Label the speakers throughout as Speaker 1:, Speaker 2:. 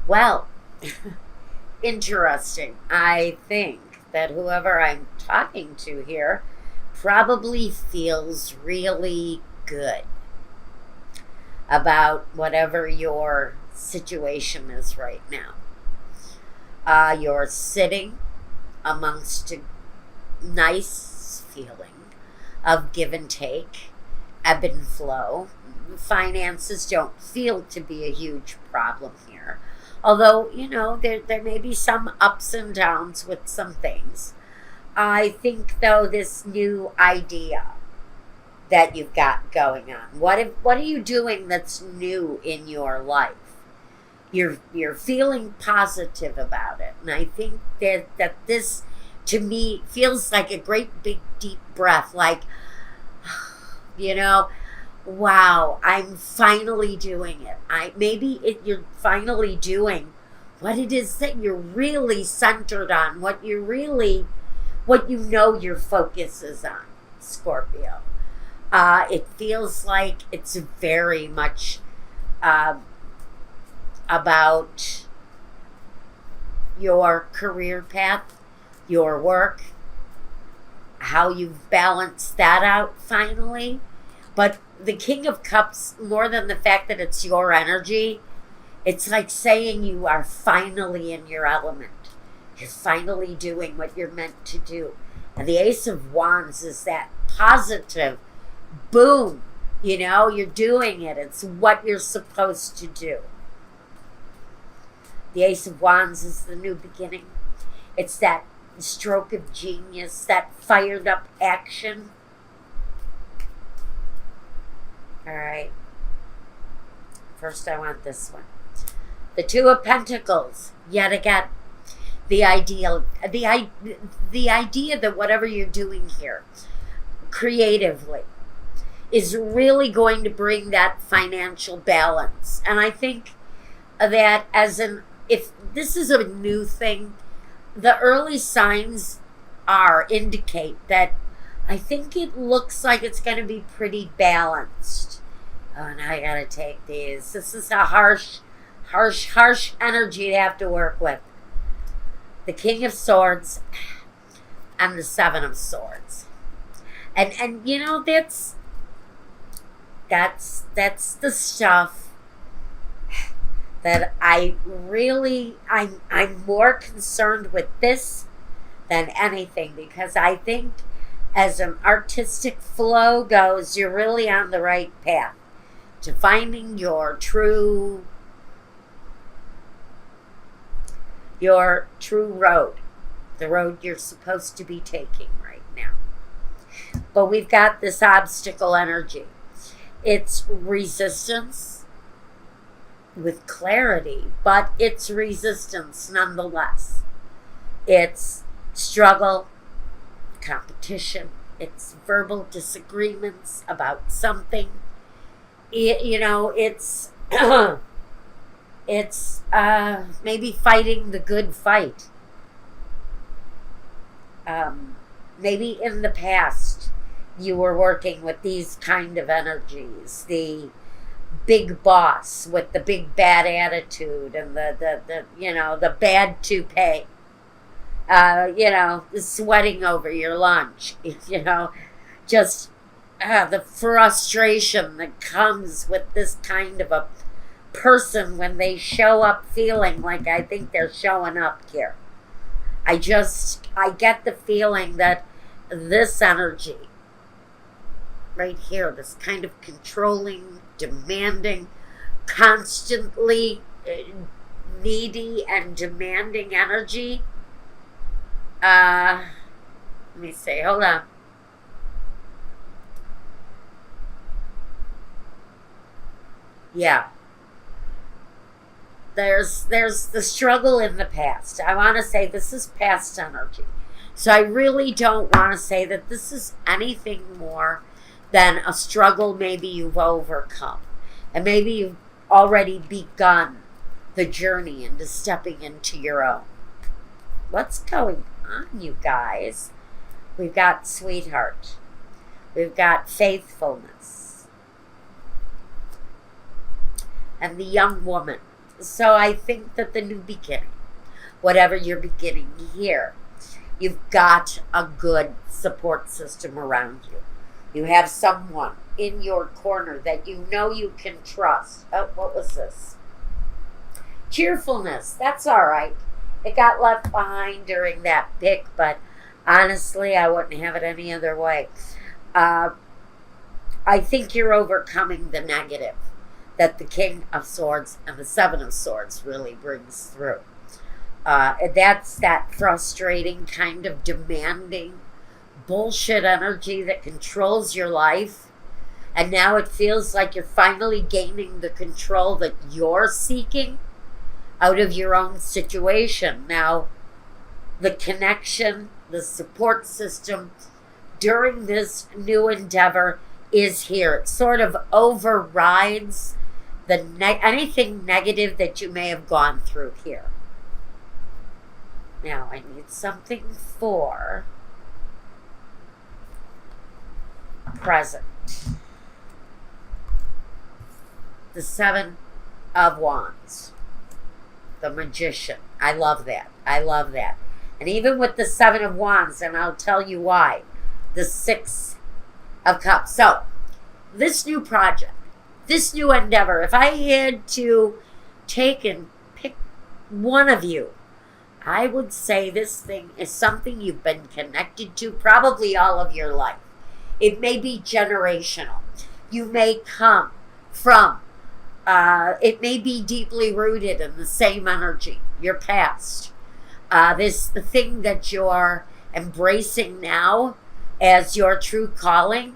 Speaker 1: Well, interesting. I think that whoever I'm talking to here probably feels really good about whatever your situation is right now. You're sitting amongst a nice feeling of give and take, ebb and flow. Finances don't feel to be a huge problem here. Although, there may be some ups and downs with some things. I think, though, this new idea that you've got going on, what are you doing that's new in your life? You're feeling positive about it, and I think that this to me feels like a great big deep breath, like, you know wow, I'm finally doing it. You're finally doing what it is that you're really centered on, what your focus is on, Scorpio. It feels like it's very much uh, about your career path, your work, how you've balanced that out finally. But the King of Cups, more than the fact that it's your energy, it's like saying you are finally in your element. You're finally doing what you're meant to do. And the Ace of Wands is that positive boom. You're doing it. It's what you're supposed to do. The Ace of Wands is the new beginning. It's that stroke of genius, that fired up action. All right. First, I want this one. The Two of Pentacles, yet again. The idea that whatever you're doing here, creatively, is really going to bring that financial balance. And I think that if this is a new thing, the early signs indicate that I think it looks like it's going to be pretty balanced. Oh, now I got to take these. This is a harsh energy to have to work with. The King of Swords and the Seven of Swords. And that's the stuff that I'm more concerned with this than anything, because I think as an artistic flow goes, you're really on the right path to finding your true road, the road you're supposed to be taking right now. But we've got this obstacle energy. It's resistance with clarity, but it's resistance nonetheless. It's struggle, competition, it's verbal disagreements about something. It's it's maybe fighting the good fight. Maybe in the past you were working with these kind of energies, the big boss with the big bad attitude and the bad toupee, sweating over your lunch, just the frustration that comes with this kind of a person when they show up feeling like I think they're showing up here. I get the feeling that this energy right here, this kind of controlling, demanding, constantly needy and demanding energy. Let me see, hold on. Yeah. There's the struggle in the past. I want to say this is past energy. So I really don't want to say that this is anything more than a struggle maybe you've overcome. And maybe you've already begun the journey into stepping into your own. What's going on, you guys? We've got sweetheart. We've got faithfulness. And the young woman. So I think that the new beginning, whatever you're beginning here, you've got a good support system around you. You have someone in your corner that you know you can trust. Oh, what was this? Cheerfulness. That's all right. It got left behind during that pick, but honestly, I wouldn't have it any other way. I think you're overcoming the negative that the King of Swords and the Seven of Swords really brings through. That's that frustrating, kind of demanding bullshit energy that controls your life. And now it feels like you're finally gaining the control that you're seeking out of your own situation. Now, the connection, the support system during this new endeavor is here. It sort of overrides anything negative that you may have gone through here. Now, I need something for present. The Seven of Wands. The Magician. I love that. I love that. And even with the Seven of Wands, and I'll tell you why, the Six of Cups. So, this new project, this new endeavor, if I had to take and pick one of you, I would say this thing is something you've been connected to probably all of your life. It may be generational. You may come from, it may be deeply rooted in the same energy, your past. The thing that you're embracing now as your true calling,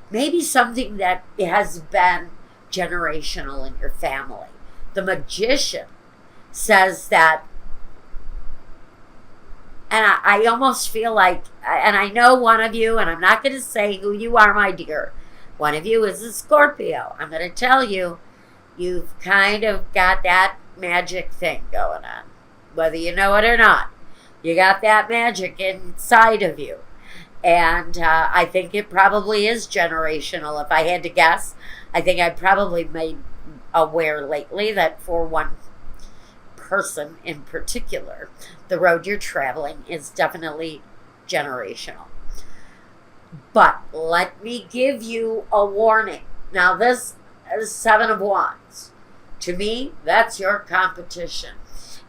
Speaker 1: maybe something that has been generational in your family. The Magician says that, and I almost feel like, and I know one of you, and I'm not going to say who you are, my dear. One of you is a Scorpio. I'm going to tell you, you've kind of got that magic thing going on. Whether you know it or not, you got that magic inside of you. And I think it probably is generational. If I had to guess, I think I probably made aware lately that for one person in particular, the road you're traveling is definitely generational. But let me give you a warning. Now, this is Seven of Wands. To me, that's your competition.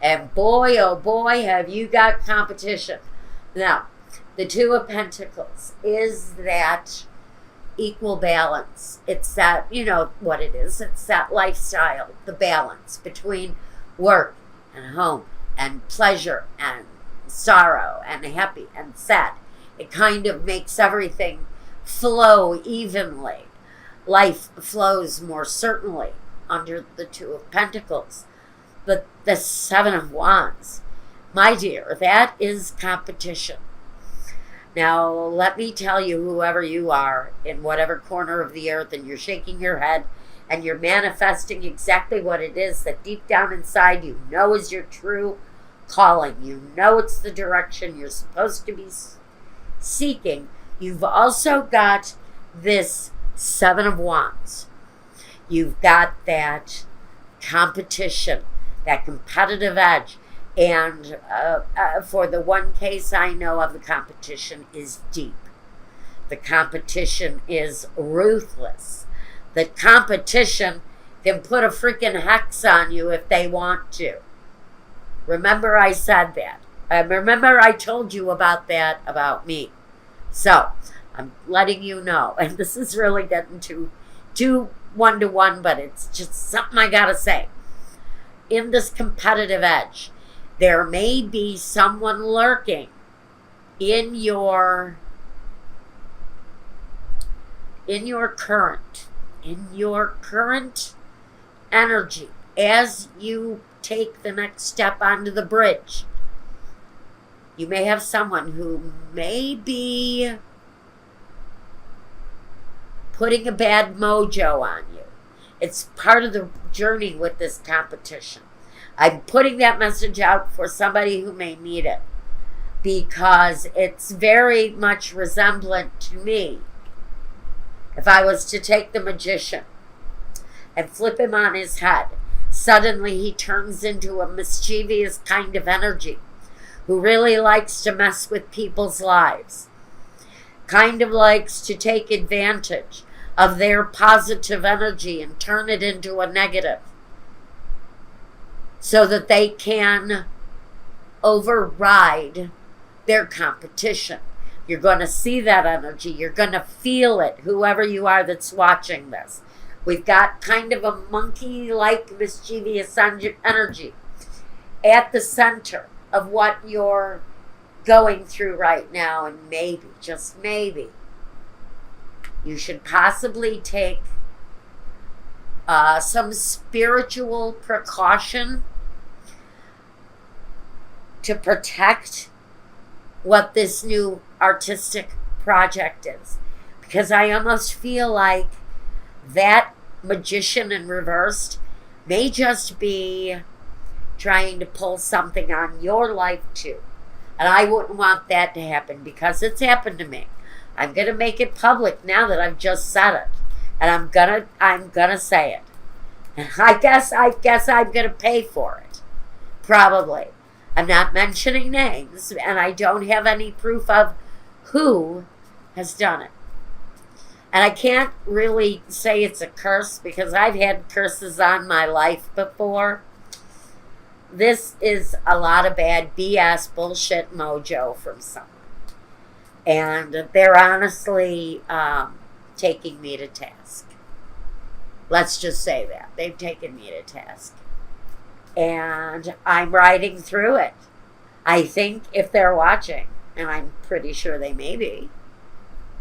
Speaker 1: And boy, oh boy, have you got competition. Now, the Two of Pentacles is that equal balance. It's that, you know what it is. It's that lifestyle, the balance between work and home and pleasure and sorrow and happy and sad. It kind of makes everything flow evenly. Life flows more certainly under the Two of Pentacles. But the Seven of Wands, my dear, that is competition. Now, let me tell you, whoever you are, in whatever corner of the earth, and you're shaking your head, and you're manifesting exactly what it is that deep down inside you know is your true calling. You know it's the direction you're supposed to be seeking. You've also got this Seven of Wands. You've got that competition, that competitive edge. And for the one case I know of, the competition is deep. The competition is ruthless. The competition can put a freaking hex on you if they want to. Remember I said that. Remember I told you about that about me. So, I'm letting you know. And this is really getting too one-to-one, but it's just something I gotta say. In this competitive edge, there may be someone lurking in your current energy as you take the next step onto the bridge. You may have someone who may be putting a bad mojo on you. It's part of the journey with this competition. I'm putting that message out for somebody who may need it, because it's very much resemblant to me. If I was to take the Magician and flip him on his head, Suddenly he turns into a mischievous kind of energy who really likes to mess with people's lives, kind of likes to take advantage of their positive energy and turn it into a negative so that they can override their competition. You're going to see that energy. You're going to feel it, whoever you are that's watching this. We've got kind of a monkey-like mischievous energy at the center of what you're going through right now. And maybe, just maybe, you should possibly take some spiritual precaution to protect what this new artistic project is. Because I almost feel like that magician in reversed may just be trying to pull something on your life too. And I wouldn't want that to happen because it's happened to me. I'm going to make it public now that I've just said it. And I'm gonna say it. And I guess I'm going to pay for it. Probably. I'm not mentioning names, and I don't have any proof of who has done it. And I can't really say it's a curse because I've had curses on my life before. This is a lot of bad BS, bullshit mojo from someone. And they're honestly taking me to task. Let's just say that. They've taken me to task. And I'm riding through it. I think if they're watching, and I'm pretty sure they may be,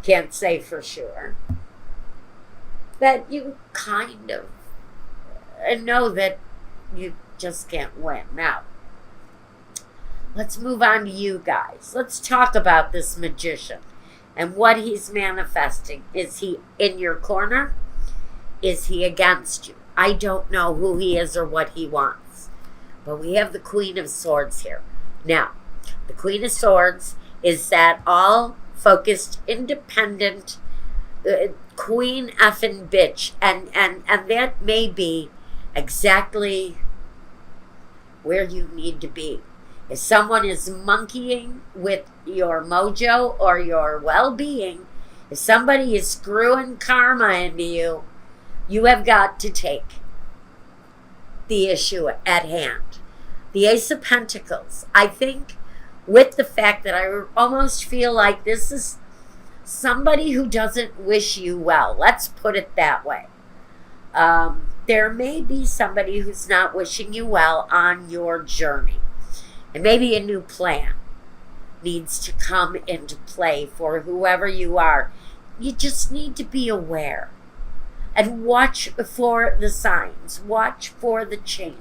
Speaker 1: can't say for sure, that you kind of know that you just can't win. Now, let's move on to you guys. Let's talk about this magician and what he's manifesting. Is he in your corner? Is he against you? I don't know who he is or what he wants. But we have the Queen of Swords here. Now, the Queen of Swords is that all-focused, independent, queen effing bitch. And that may be exactly where you need to be. If someone is monkeying with your mojo or your well-being, if somebody is screwing karma into you, you have got to take the issue at hand. The Ace of Pentacles, I think, with the fact that I almost feel like this is somebody who doesn't wish you well. Let's put it that way. There may be somebody who's not wishing you well on your journey. And maybe a new plan needs to come into play for whoever you are. You just need to be aware. And watch for the signs. Watch for the changes.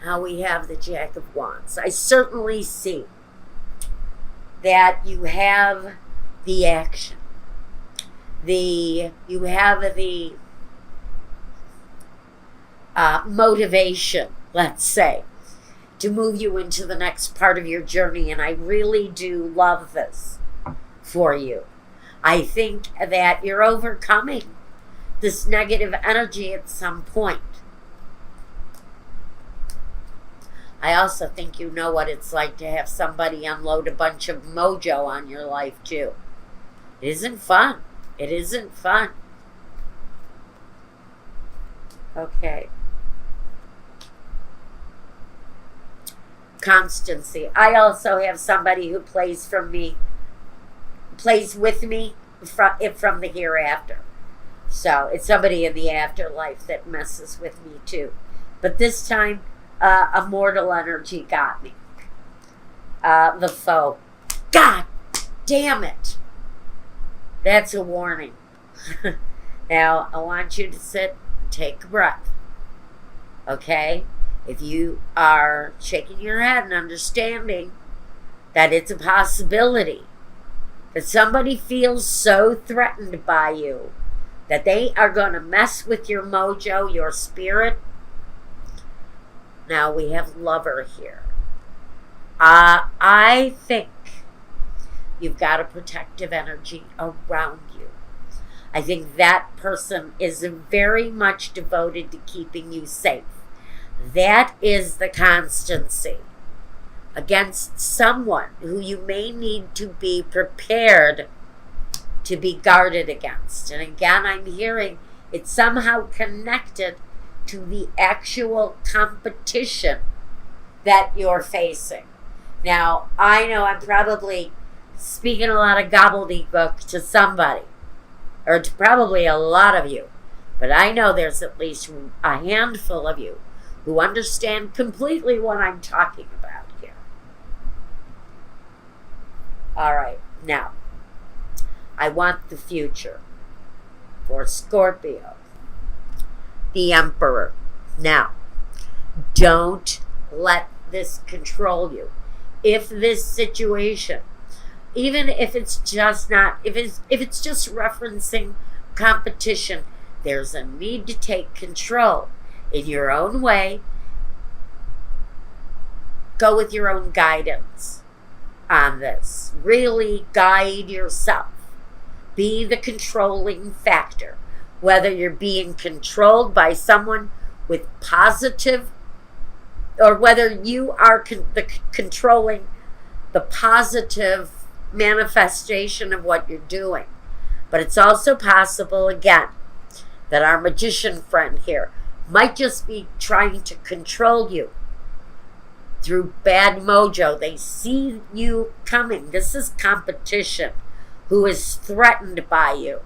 Speaker 1: Now we have the Jack of Wands. I certainly see that you have the action. You have the motivation, let's say, to move you into the next part of your journey. And I really do love this for you. I think that you're overcoming this negative energy at some point. I also think you know what it's like to have somebody unload a bunch of mojo on your life too. It isn't fun. It isn't fun. Okay. Constancy. I also have somebody who plays with me from the hereafter. So it's somebody in the afterlife that messes with me too. But this time, a mortal energy got me. The foe. God damn it. That's a warning. Now, I want you to sit and take a breath. Okay? If you are shaking your head and understanding that it's a possibility that somebody feels so threatened by you that they are going to mess with your mojo, your spirit. Now we have Lover here. I think you've got a protective energy around you. I think that person is very much devoted to keeping you safe. That is the constancy against someone who you may need to be prepared to be guarded against. And again, I'm hearing it's somehow connected to the actual competition that you're facing. Now, I know I'm probably speaking a lot of gobbledygook to somebody, or to probably a lot of you, but I know there's at least a handful of you who understand completely what I'm talking about here. All right, now, I want the future for Scorpio, the Emperor. Now, don't let this control you. If this situation, even if it's just not, if it's just referencing competition, there's a need to take control in your own way. Go with your own guidance on this. Really guide yourself. Be the controlling factor. Whether you're being controlled by someone with positive, or whether you are controlling the positive manifestation of what you're doing. But it's also possible, again, that our magician friend here might just be trying to control you through bad mojo. They see you coming. This is competition who is threatened by you.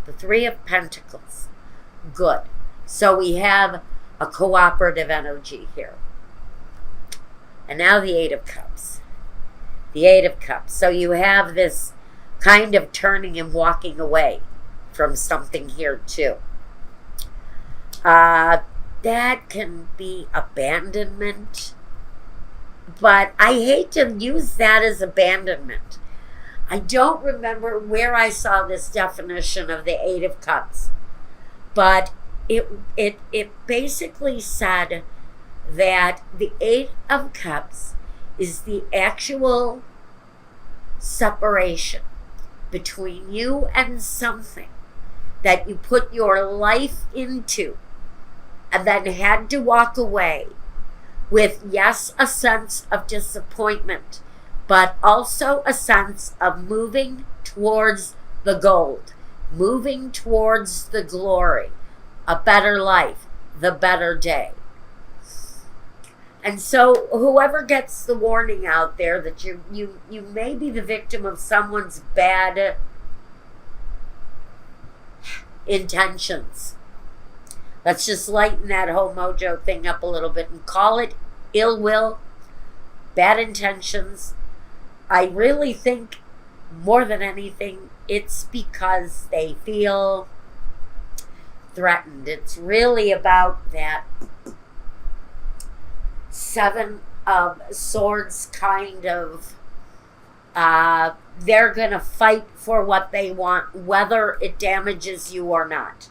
Speaker 1: The Three of Pentacles. Good. So we have a cooperative energy here. And now the Eight of Cups. The Eight of Cups. So you have this kind of turning and walking away from something here too. That can be abandonment. But I hate to use that as abandonment. I don't remember where I saw this definition of the Eight of Cups. But it basically said that the Eight of Cups is the actual separation between you and something that you put your life into and then had to walk away with, yes, a sense of disappointment, but also a sense of moving towards the gold, moving towards the glory, a better life, the better day. And so whoever gets the warning out there that you may be the victim of someone's bad intentions. Let's just lighten that whole mojo thing up a little bit and call it ill will, bad intentions. I really think more than anything, it's because they feel threatened. It's really about that Seven of Swords kind of, they're going to fight for what they want, whether it damages you or not.